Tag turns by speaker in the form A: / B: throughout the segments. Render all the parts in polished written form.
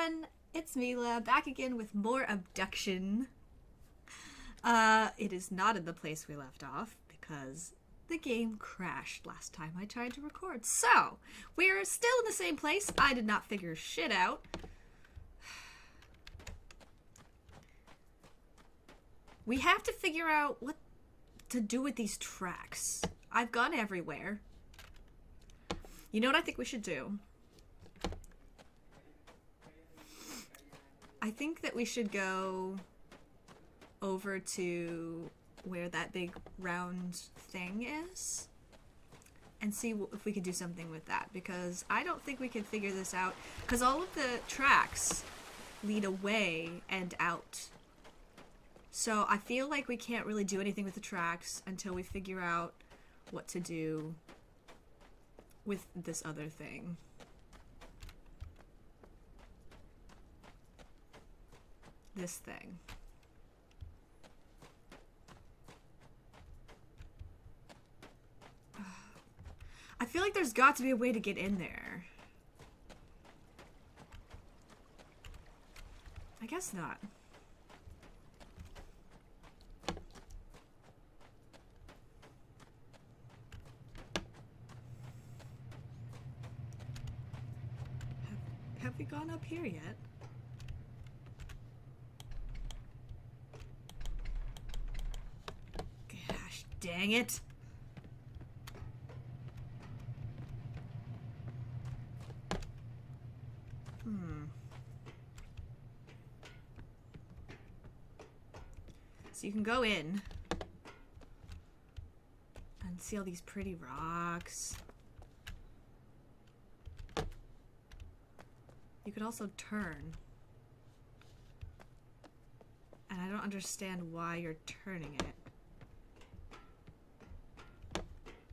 A: everyone, it's Meela, back again with more Abduction. It is not in the place we left off, because the game crashed last time I tried to record. So, we're still in the same place. I did not figure shit out. We have to figure out what to do with these tracks. I've gone everywhere. You know what I think we should do? I think that we should go over to where that big round thing is and see if we can do something with that, because I don't think we can figure this out, because all of the tracks lead away and out. So I feel like we can't really do anything with the tracks until we figure out what to do with this other thing. This thing. I feel like there's got to be a way to get in there. I guess not. Have we gone up here yet? Gosh, dang it. So you can go in and see all these pretty rocks. You could also turn. And I don't understand why you're turning it.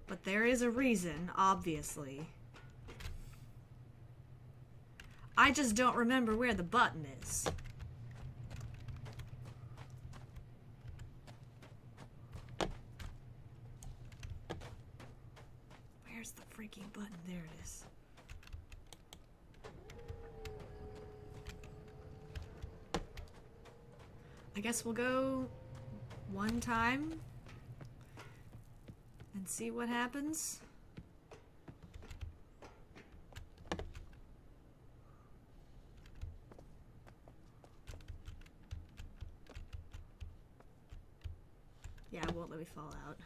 A: But there is a reason, obviously. I just don't remember where the button is. Where's the freaking button? There it is. I guess we'll go one time and see what happens. Yeah, it won't let me fall out.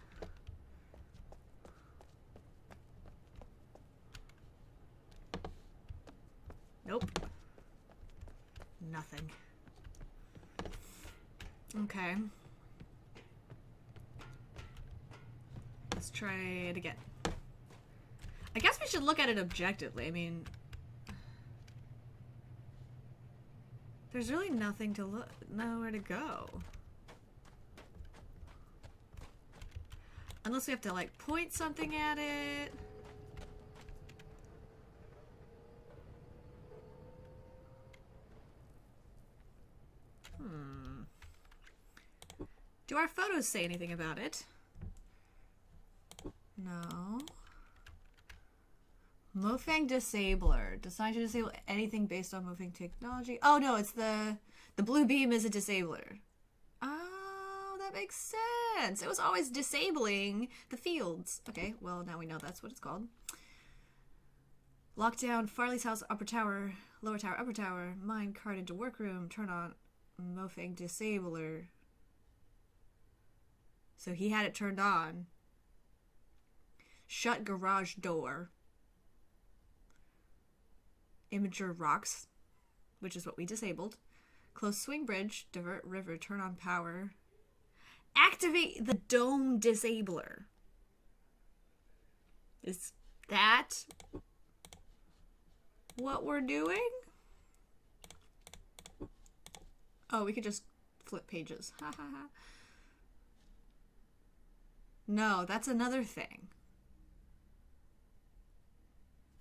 A: Nope. Nothing. Okay. Let's try it again. I guess we should look at it objectively. I mean, there's really nothing to look, nowhere to go. Unless we have to, like, point something at it. Do our photos say anything about it? No. Mofang Disabler. Designed to disable anything based on Mofang technology. Oh no, it's the blue beam is a disabler. Oh, that makes sense. It was always disabling the fields. Okay, well now we know that's what it's called. Lockdown Farley's house, upper tower, lower tower, upper tower. Mine cart into workroom. Turn on Mofang Disabler. So he had it turned on. Shut garage door. Imager rocks, which is what we disabled. Close swing bridge. Divert river. Turn on power. Activate the dome disabler. Is that what we're doing? Oh, we could just flip pages. Ha ha ha. No, that's another thing.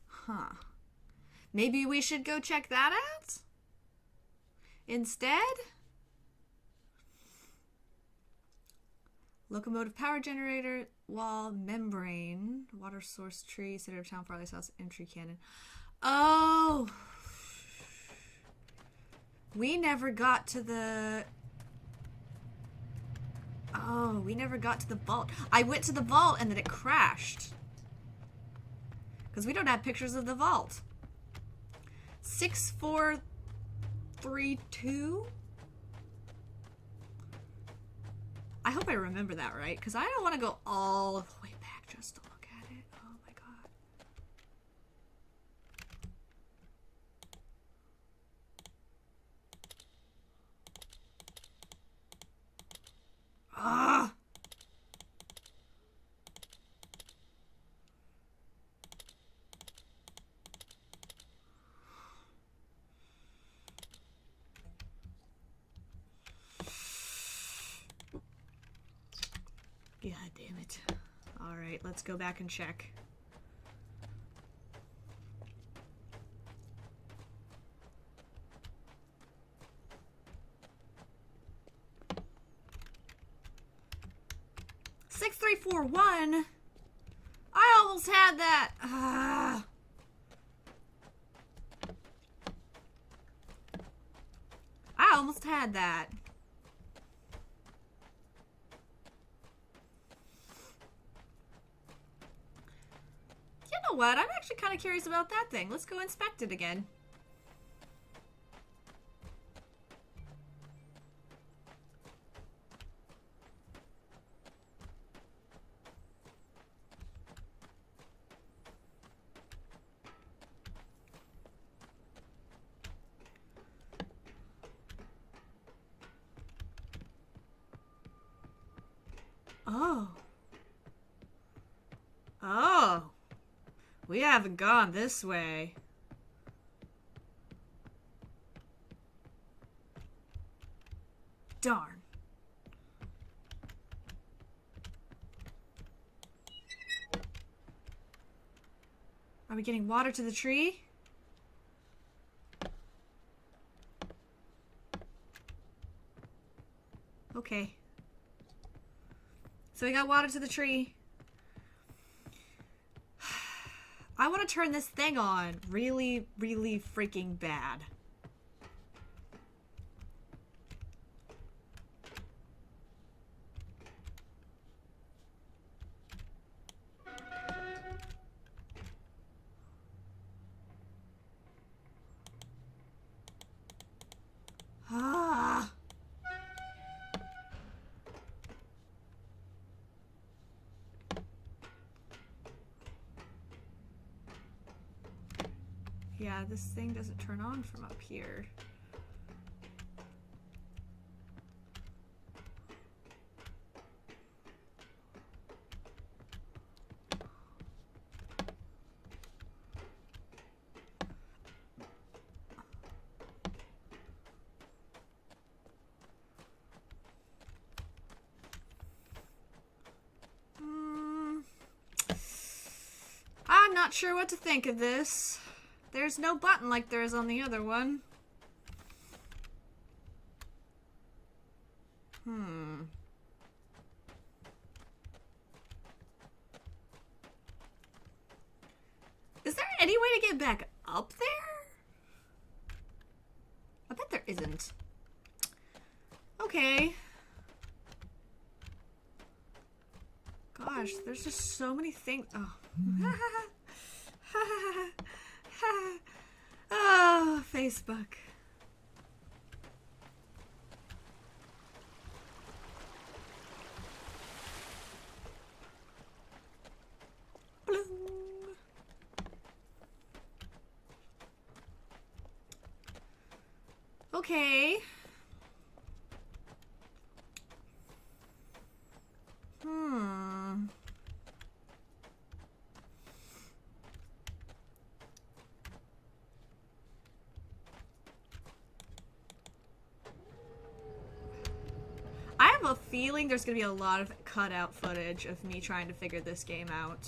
A: Huh. Maybe we should go check that out? Instead? Locomotive power generator, wall, membrane, water source tree, center of town, Farley's house, entry cannon. Oh! We never got to the... Oh, we never got to the vault. I went to the vault and then it crashed. Because we don't have pictures of the vault. 6432? I hope I remember that right, because I don't want to go all the way back just to look at it. Oh my god. Ah! God damn it. Alright, let's go back and check. Six, 3, 4, 1. I almost had that. I almost had that. You know what? I'm actually kind of curious about that thing. Let's go inspect it again. Oh. Oh. We haven't gone this way. Darn. Are we getting water to the tree? Okay. So we got water to the tree. I want to turn this thing on really, really freaking bad. Ah. Yeah, this thing doesn't turn on from up here. I'm not sure what to think of this. There's no button like there is on the other one. Is there any way to get back up there? I bet there isn't. Okay. Gosh, there's just so many things. Oh. Oh, Facebook. Bloom. Okay. I have a feeling there's gonna be a lot of cutout footage of me trying to figure this game out.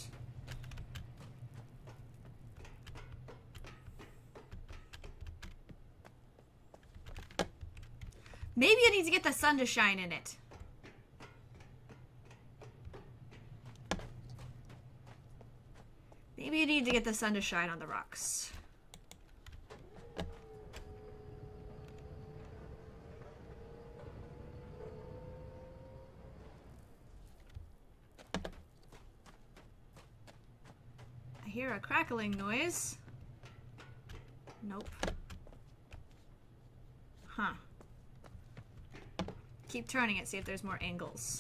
A: Maybe I need to get the sun to shine in it. Maybe you need to get the sun to shine on the rocks. hear a crackling noise. Nope. Huh. Keep turning it, see if there's more angles.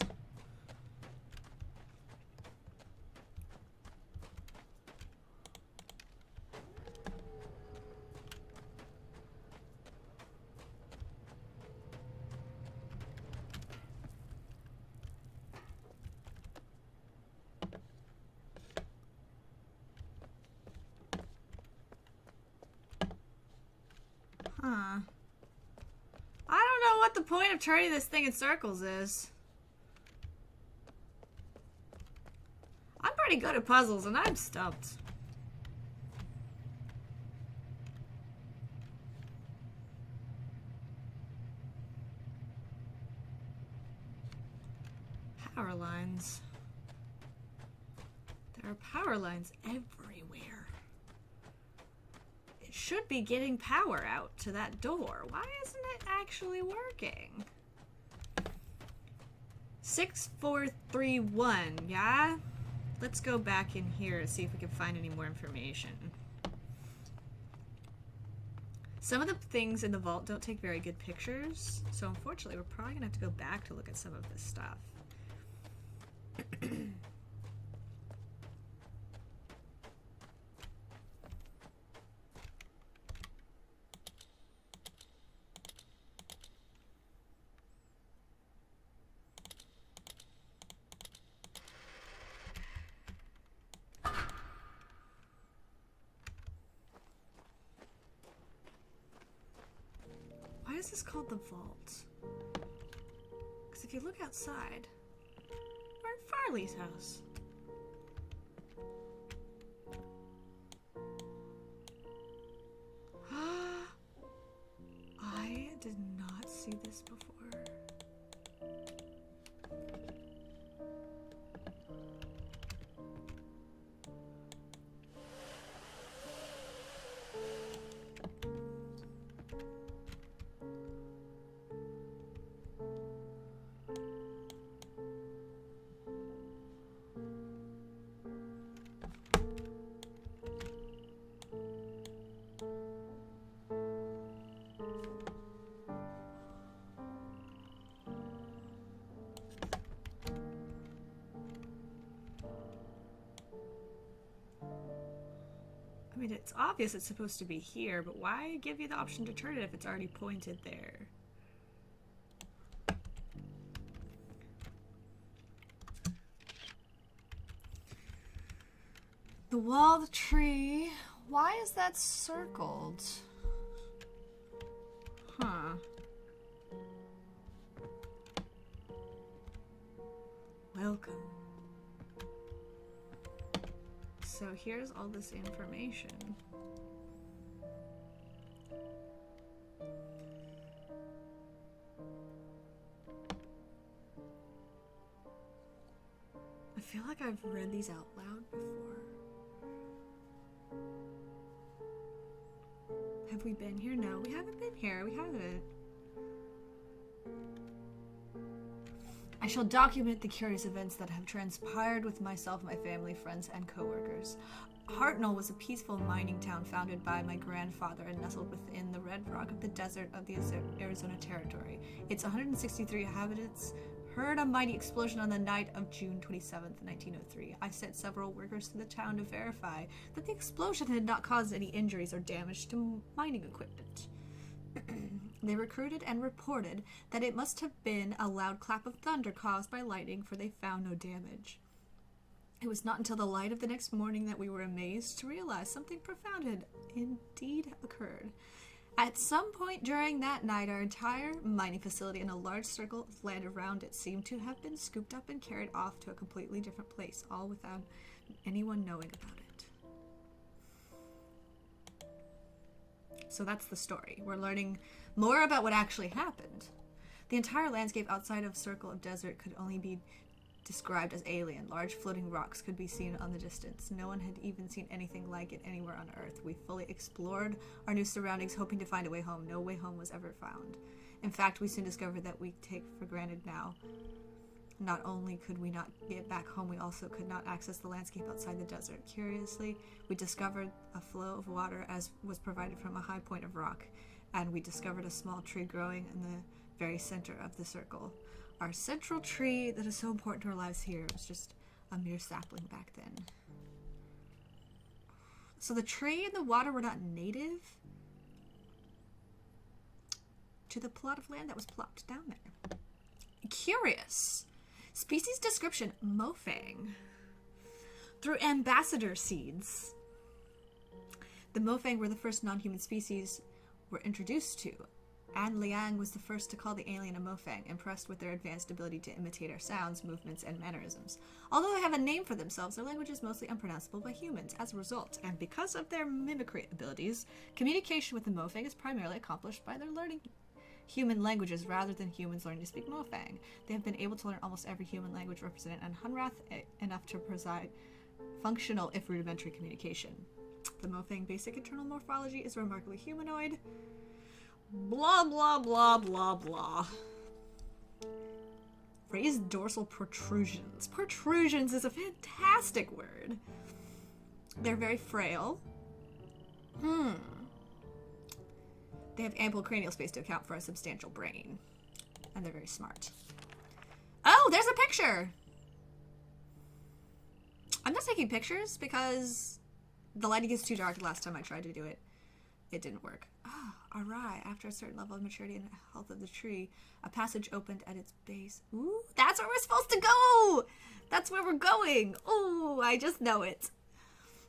A: Huh. I don't know what the point of turning this thing in circles is. I'm pretty good at puzzles and I'm stumped. Power lines. There are power lines everywhere. It should be getting power out to that door. Why isn't it actually working? 6431, yeah? Let's go back in here to see if we can find any more information. Some of the things in the vault don't take very good pictures, so unfortunately we're probably gonna have to go back to look at some of this stuff. Why is this called the vault? Because if you look outside, we're in Farley's house. I did not see this before. I mean, it's obvious it's supposed to be here, but why give you the option to turn it if it's already pointed there? The wall, the tree. Why is that circled? Huh. Welcome. So here's all this information. I feel like I've read these out loud before. Have we been here? No, we haven't been here. We haven't. I shall document the curious events that have transpired with myself, my family, friends, and co-workers. Hartnell was a peaceful mining town founded by my grandfather and nestled within the red rock of the desert of the Arizona Territory. Its 163 inhabitants heard a mighty explosion on the night of June 27th, 1903. I sent several workers to the town to verify that the explosion had not caused any injuries or damage to mining equipment. They recruited and reported that it must have been a loud clap of thunder caused by lightning, for they found no damage. It was not until the light of the next morning that we were amazed to realize something profound had indeed occurred. At some point during that night, our entire mining facility and a large circle of land around it seemed to have been scooped up and carried off to a completely different place, all without anyone knowing about it. So that's the story. We're learning more about what actually happened. The entire landscape outside of Circle of Desert could only be described as alien. Large floating rocks could be seen on the distance. No one had even seen anything like it anywhere on Earth. We fully explored our new surroundings, hoping to find a way home. No way home was ever found. In fact, we soon discovered that we take for granted now Not only could we not get back home, we also could not access the landscape outside the desert. Curiously, we discovered a flow of water as was provided from a high point of rock, and we discovered a small tree growing in the very center of the circle. Our central tree that is so important to our lives here was just a mere sapling back then. So the tree and the water were not native to the plot of land that was plopped down there. Curious. Species description, Mofang. Through ambassador seeds. The Mofang were the first non-human species we're introduced to. An Liang was the first to call the alien a Mofang, impressed with their advanced ability to imitate our sounds, movements, and mannerisms. Although they have a name for themselves, their language is mostly unpronounceable by humans. As a result, and because of their mimicry abilities, communication with the Mofang is primarily accomplished by their learning human languages rather than humans learning to speak Mofang. They have been able to learn almost every human language represented on Hunrath, enough to provide functional, if rudimentary, communication. The Mofang basic internal morphology is remarkably humanoid. Blah, blah, blah, blah, blah. Raised dorsal protrusions. Protrusions is a fantastic word. They're very frail. They have ample cranial space to account for a substantial brain. And they're very smart. Oh, there's a picture! I'm not taking pictures because the lighting is too dark. Last time I tried to do it, it didn't work. Oh, alright. After a certain level of maturity and health of the tree, a passage opened at its base. Ooh, that's where we're supposed to go! That's where we're going! Ooh, I just know it.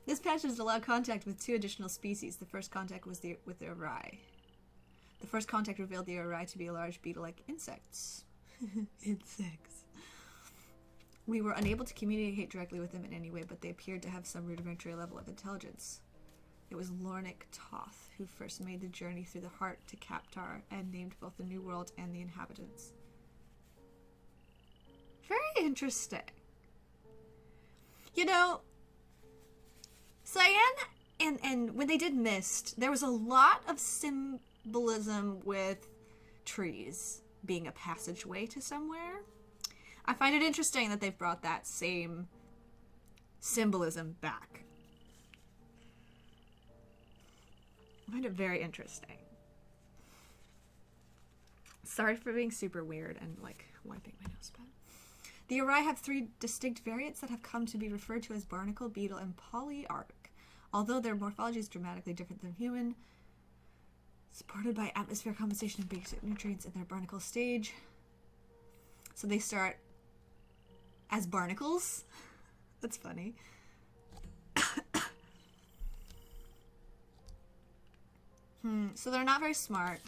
A: This passage allowed contact with 2 additional species. The first contact was with the Arai. The first contact revealed the Arai to be a large beetle-like insects. Insects. We were unable to communicate directly with them in any way, but they appeared to have some rudimentary level of intelligence. It was Lornik Toth who first made the journey through the heart to Kaptar and named both the New World and the inhabitants. Very interesting. You know, Cyan and when they did Mist, there was a lot of symbolism with trees being a passageway to somewhere. I find it interesting that they've brought that same symbolism back. I find it very interesting. Sorry for being super weird and like wiping my nose, but the Arai have 3 distinct variants that have come to be referred to as barnacle, beetle, and polyarch. Although their morphology is dramatically different than human, supported by atmosphere compensation and basic nutrients in their barnacle stage. So they start as barnacles. That's funny. So they're not very smart,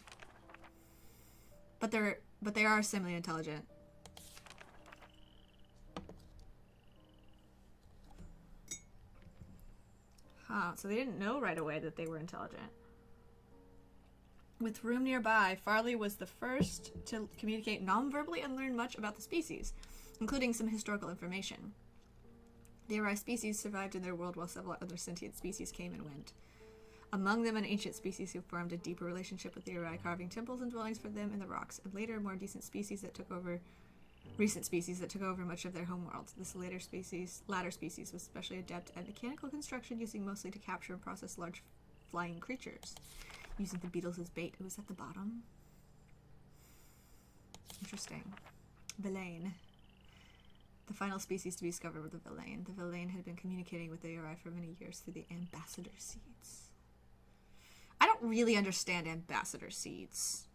A: but they are semi-intelligent. So they didn't know right away that they were intelligent. With room nearby, Farley was the first to communicate non-verbally and learn much about the species, including some historical information. The Arai species survived in their world while several other sentient species came and went. Among them, an ancient species who formed a deeper relationship with the Arai, carving temples and dwellings for them in the rocks, and later more recent species that took over much of their homeworld. This latter species was especially adept at mechanical construction, using mostly to capture and process large flying creatures, using the beetles as bait. It was at the bottom. Interesting. Villain. The final species to be discovered were the Villain. The Villain had been communicating with the Arai for many years through the ambassador seeds. I don't really understand ambassador seeds.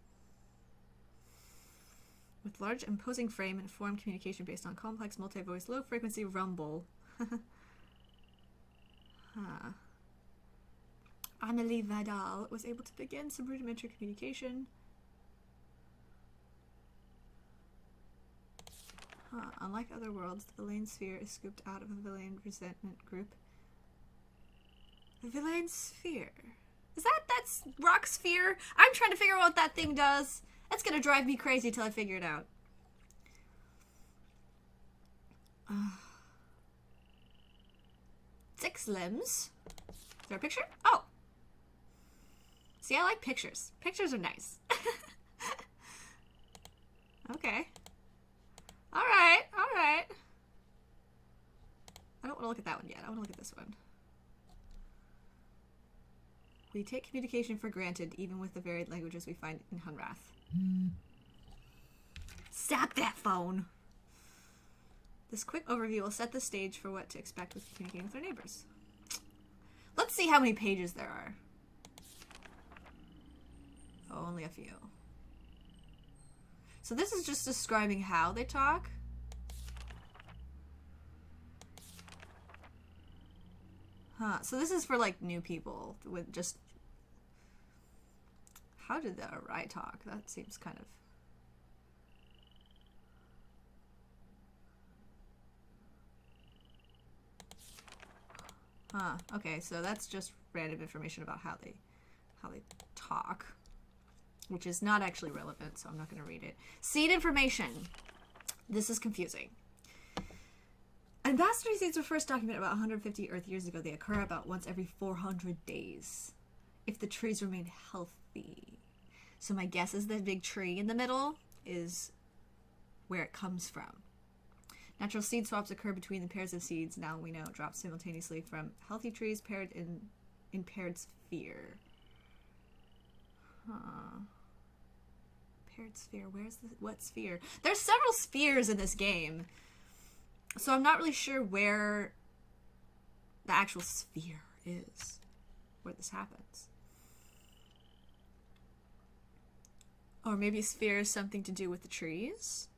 A: With large imposing frame and form communication based on complex multi-voice low-frequency rumble. Annalie Vidal was able to begin some rudimentary communication. Unlike other worlds, the Villain sphere is scooped out of a Villain resentment group. The Villain sphere. Is that's rock sphere? I'm trying to figure out what that thing does. That's gonna drive me crazy till I figure it out. Six limbs. Is there a picture? Oh! See, I like pictures. Pictures are nice. Okay. Alright, alright. Alright. I don't want to look at that one yet. I want to look at this one. We take communication for granted, even with the varied languages we find in Hunrath. Zap that phone! This quick overview will set the stage for what to expect with communicating with our neighbors. Let's see how many pages there are. Oh, only a few. So this is just describing how they talk. Huh. So this is for, like, new people with just... How did the Arai talk? That seems kind of... Huh. Okay, so that's just random information about how they talk, which is not actually relevant, so I'm not going to read it. Seed information. This is confusing. Ambassador seeds were first documented about 150 Earth years ago. They occur about once every 400 days, if the trees remain healthy. So my guess is the big tree in the middle is where it comes from. Natural seed swaps occur between the pairs of seeds. Now we know it drops simultaneously from healthy trees paired in paired sphere. Huh. Paired sphere. Where's the... What sphere? There's several spheres in this game. So I'm not really sure where the actual sphere is. Where this happens. Or maybe sphere is something to do with the trees?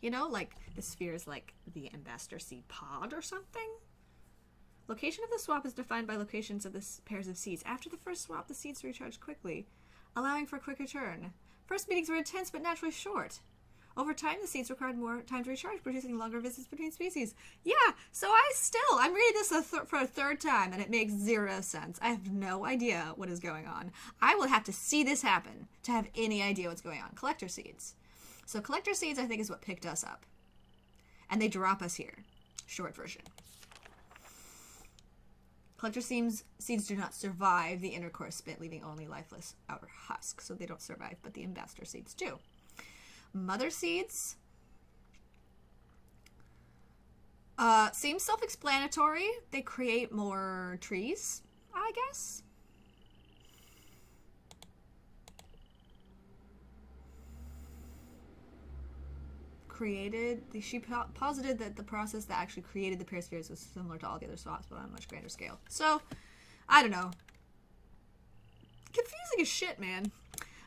A: You know, like the sphere is like the ambassador seed pod or something? Location of the swap is defined by locations of the pairs of seeds. After the first swap, the seeds recharge quickly, allowing for a quick return. First meetings were intense but naturally short. Over time, the seeds required more time to recharge, producing longer visits between species. Yeah, so I'm reading this for a third time, and it makes zero sense. I have no idea what is going on. I will have to see this happen to have any idea what's going on. Collector seeds. So collector seeds, I think, is what picked us up. And they drop us here. Short version. Collector seeds do not survive the inner core spit, leaving only lifeless outer husk. So they don't survive, but the ambassador seeds do. Mother seeds. Seems self-explanatory. They create more trees, I guess. She posited that the process that actually created the pair spheres was similar to all the other swaps, but on a much grander scale. So, I don't know. Confusing as shit, man.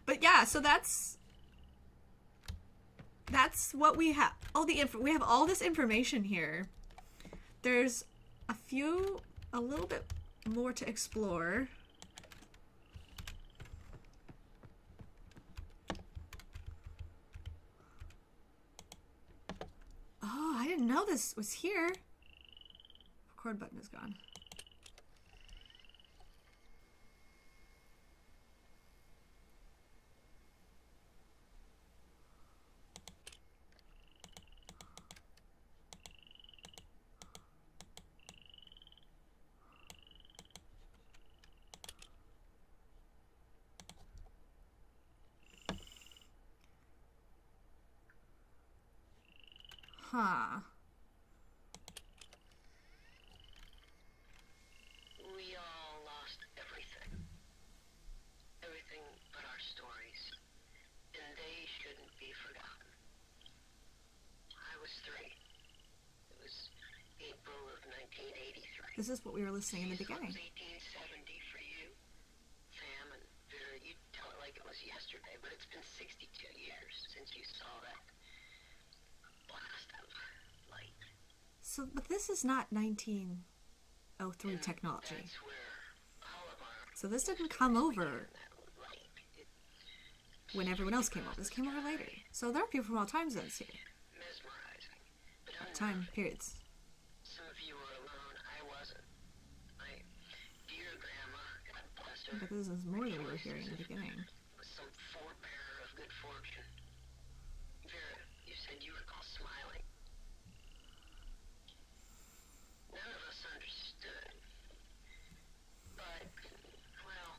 A: But yeah, so that's what we have. We have all this information here. There's a little bit more to explore. Oh, I didn't know this was here. Record button is gone. Huh.
B: We all lost everything. Everything but our stories. And they shouldn't be forgotten. I was 3. It was April of 1983.
A: This is what we were listening in the beginning.
B: It was 1870 for you, Sam and Vera. You tell it like it was yesterday, but it's been 62 years since you saw that blast of light.
A: So, but this is not 1903 technology.
B: That's where all of our
A: So this didn't come over when everyone else came over. This came over later. So there are people from all time zones here.
B: mesmerizing. But
A: Time periods.
B: some of you were alone. I wasn't. My dear grandma, God bless her,
A: But this is more than we were hearing in the beginning.
B: was some forebearer of good fortune. Vera, you said you recall smiling. None of us understood. But, well,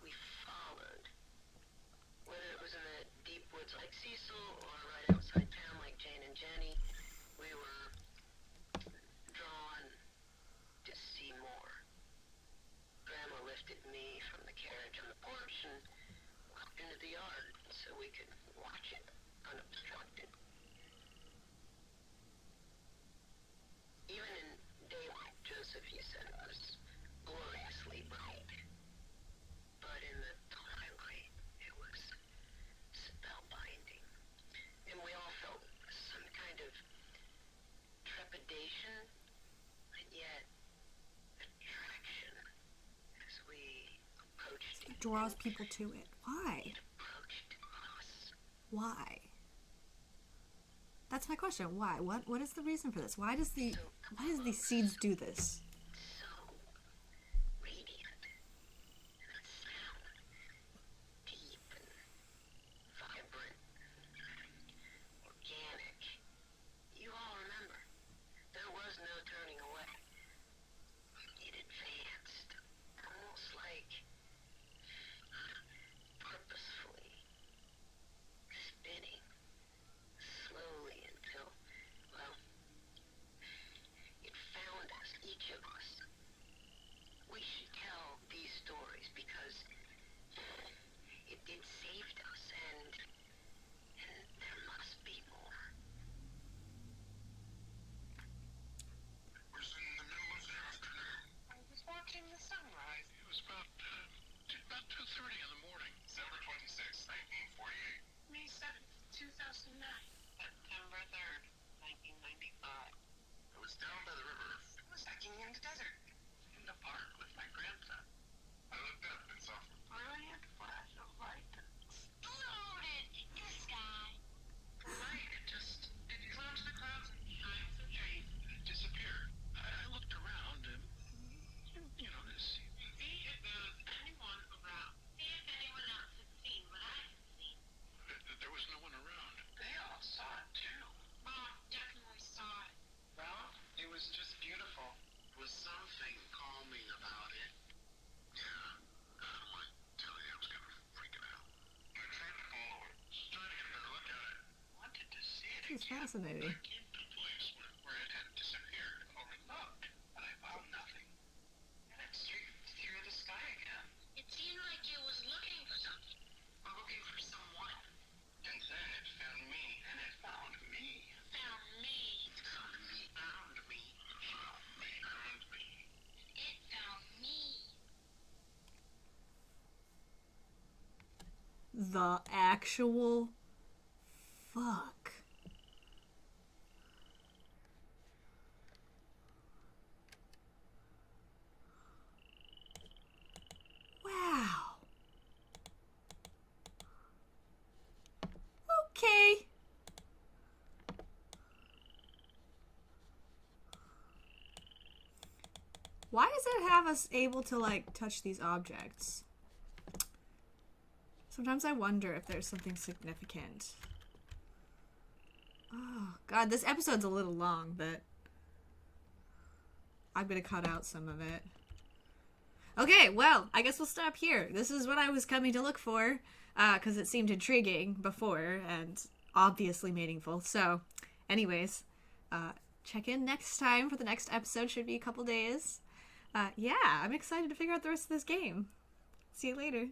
B: we followed. Whether it was in the deep woods like Cecil or right outside town like Jane and Jenny, into the yard so we could watch it unobstructed. Even in daylight, Joseph, you said it was gloriously bright. But in the twilight, it was spellbinding. And we all felt some kind of trepidation, and yet attraction as we approached it.
A: It draws people to it. Why?
B: It approached us.
A: Why? That's my question. Why? What is the reason for this? Why does these seeds do this?
B: So radiant, and that sound deep and vibrant, organic. You all remember, there was no turning away. It advanced, almost like purposefully spinning slowly until, well, it found us, each of us. We should tell these stories because it saved us, and there must be more.
C: It was in the middle of the afternoon.
B: I was watching the sunrise.
C: It was about 2:30 in the morning. December 26, 1948.
B: May 7th, 2009. September 3rd, 1995.
C: I was down by the river.
B: I was hiking in the desert. In the park with my grandson.
C: I looked up and saw
B: Brilliant flash of light. Exploded in the sky. The light, it climbs the clouds and shines the trees.
C: it disappeared. I looked around and, to see.
B: See if there's anyone around. See if anyone else has seen what I have seen.
C: There was no one around.
B: They all saw it too. Mom definitely saw it.
C: Well, it was just beautiful. There was something calming about it. Yeah. How do I tell you? I was kind of freaking out. I tried to follow it. Tried to get a better look at it.
B: Wanted to see it
A: It's
B: again.
A: fascinating.
C: I came to a place where it had disappeared.
B: Oh, we looked, but I found nothing. And it streaked through the sky again. It seemed like it was looking for something. Or looking for someone.
C: And then it found me.
B: And it found me. Found me.
C: Found me.
B: Found me.
C: Found me. Found me.
B: It found me.
A: The actual fuck. Wow. Okay. Why does it have us able to, like, touch these objects? Sometimes I wonder if there's something significant. Oh, God, this episode's a little long, but I'm gonna cut out some of it. Okay, well, I guess we'll stop here. This is what I was coming to look for, because it seemed intriguing before and obviously meaningful. So, anyways, check in next time for the next episode. Should be a couple days. Yeah, I'm excited to figure out the rest of this game. See you later.